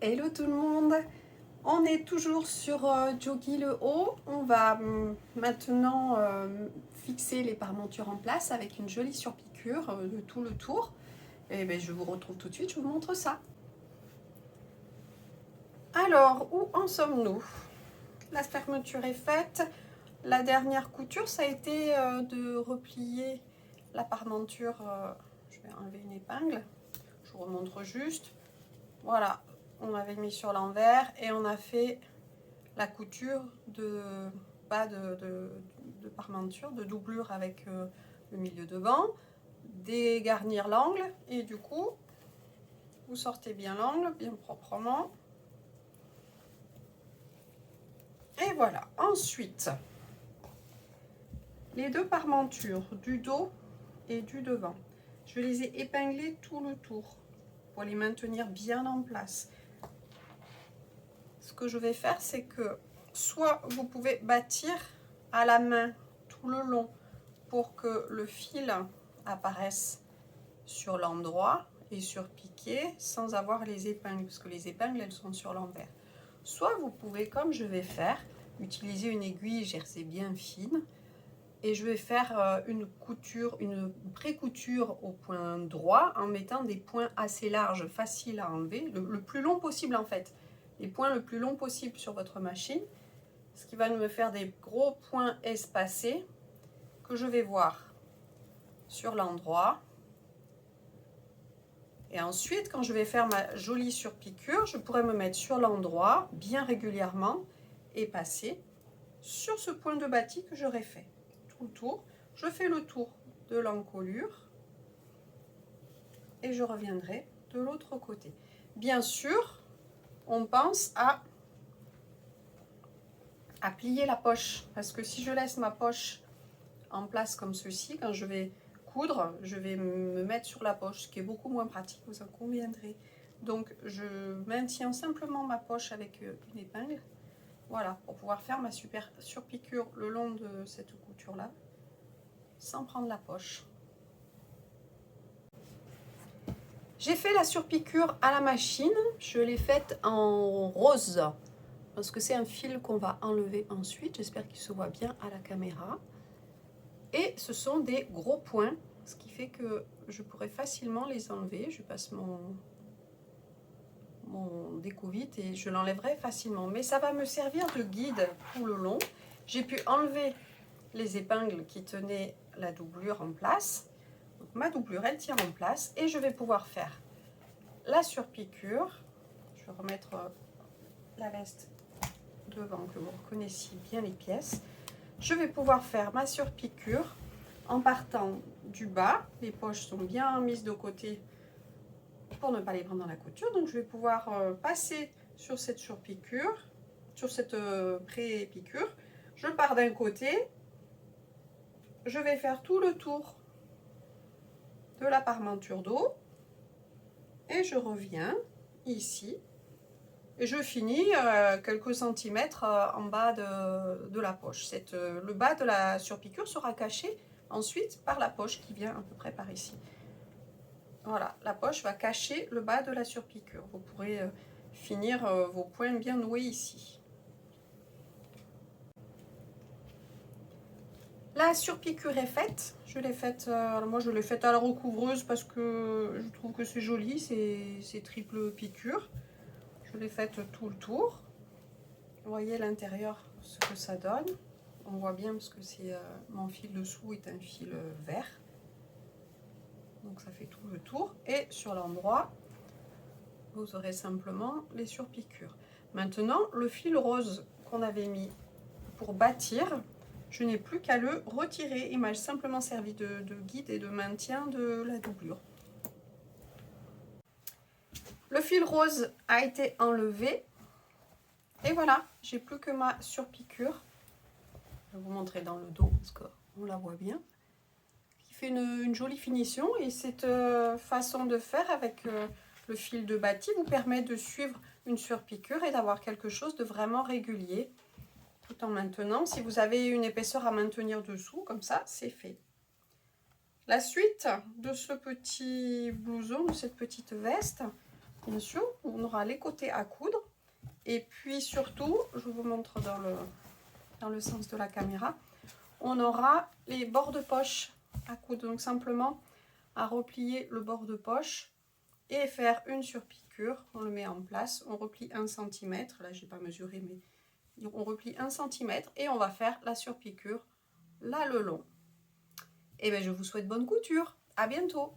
Hello tout le monde, on est toujours sur Jogi le haut. On va maintenant fixer les parmentures en place avec une jolie surpiqûre de tout le tour. Et bien, je vous retrouve tout de suite, je vous montre ça. Alors, où en sommes-nous? La fermeture est faite. La dernière couture, ça a été de replier la parmenture. Je vais enlever une épingle, je vous remontre juste. Voilà, on avait mis sur l'envers et on a fait la couture de bas de parmenture, de doublure avec le milieu devant, dégarnir l'angle et du coup vous sortez bien l'angle, bien proprement. Et voilà, ensuite les deux parmentures du dos et du devant, je les ai épinglées tout le tour pour les maintenir bien en place. Ce que je vais faire, c'est que soit vous pouvez bâtir à la main tout le long pour que le fil apparaisse sur l'endroit et surpiqué sans avoir les épingles, parce que les épingles elles sont sur l'envers. Soit vous pouvez, comme je vais faire, utiliser une aiguille jersey bien fine et je vais faire une couture, une pré-couture au point droit en mettant des points assez larges, faciles à enlever, le plus long possible en fait, les points le plus long possible sur votre machine, ce qui va me faire des gros points espacés que je vais voir sur l'endroit. Et ensuite, quand je vais faire ma jolie surpiqûre, je pourrais me mettre sur l'endroit bien régulièrement et passer sur ce point de bâti que j'aurais fait tout le tour. Je fais le tour de l'encolure et je reviendrai de l'autre côté. Bien sûr, on pense à plier la poche, parce que si je laisse ma poche en place comme ceci, quand je vais coudre, je vais me mettre sur la poche, ce qui est beaucoup moins pratique, vous en conviendrez. Donc je maintiens simplement ma poche avec une épingle, voilà, pour pouvoir faire ma super surpiqûre le long de cette couture là, sans prendre la poche. J'ai fait la surpiqûre à la machine, je l'ai faite en rose, parce que c'est un fil qu'on va enlever ensuite, j'espère qu'il se voit bien à la caméra. Et ce sont des gros points, ce qui fait que je pourrais facilement les enlever. Je passe mon déco-vite et je l'enlèverai facilement. Mais ça va me servir de guide tout le long. J'ai pu enlever les épingles qui tenaient la doublure en place. Donc, ma doublure, elle tient en place et je vais pouvoir faire la surpiqûre. Je vais remettre la veste devant, que vous reconnaissiez bien les pièces. Je vais pouvoir faire ma surpiqûre en partant du bas. Les poches sont bien mises de côté pour ne pas les prendre dans la couture. Donc je vais pouvoir passer sur cette surpiqûre, sur cette pré-piqûre. Je pars d'un côté, je vais faire tout le tour de la parmenture dos et je reviens ici et je finis quelques centimètres en bas de la poche. Le bas de la surpiqûre sera caché ensuite par la poche qui vient à peu près par ici. Voilà, la poche va cacher le bas de la surpiqûre. Vous pourrez finir vos points bien noués ici. La surpiqûre est faite. Je l'ai faite, moi je l'ai faite à la recouvreuse parce que je trouve que c'est joli, c'est triple piqûre. Je l'ai faite tout le tour. Vous voyez l'intérieur, ce que ça donne. On voit bien parce que mon fil dessous est un fil vert. Donc ça fait tout le tour. Et sur l'endroit, vous aurez simplement les surpiqûres. Maintenant, le fil rose qu'on avait mis pour bâtir, je n'ai plus qu'à le retirer. Il m'a simplement servi de guide et de maintien de la doublure. Le fil rose a été enlevé. Et voilà, j'ai plus que ma surpiqûre. Je vais vous montrer dans le dos parce qu'on la voit bien. Qui fait une jolie finition. Et cette façon de faire avec le fil de bâti vous permet de suivre une surpiqûre et d'avoir quelque chose de vraiment régulier. Tout en maintenant, si vous avez une épaisseur à maintenir dessous, comme ça, c'est fait. La suite de ce petit blouson, de cette petite veste, bien sûr, on aura les côtés à coudre. Et puis surtout, je vous montre dans le sens de la caméra, on aura les bords de poche à coudre. Donc simplement à replier le bord de poche et faire une surpiqûre. On le met en place, on replie 1 cm. Là, je n'ai pas mesuré, mais on replie 1 cm et on va faire la surpiqûre là le long. Et bien, je vous souhaite bonne couture. À bientôt!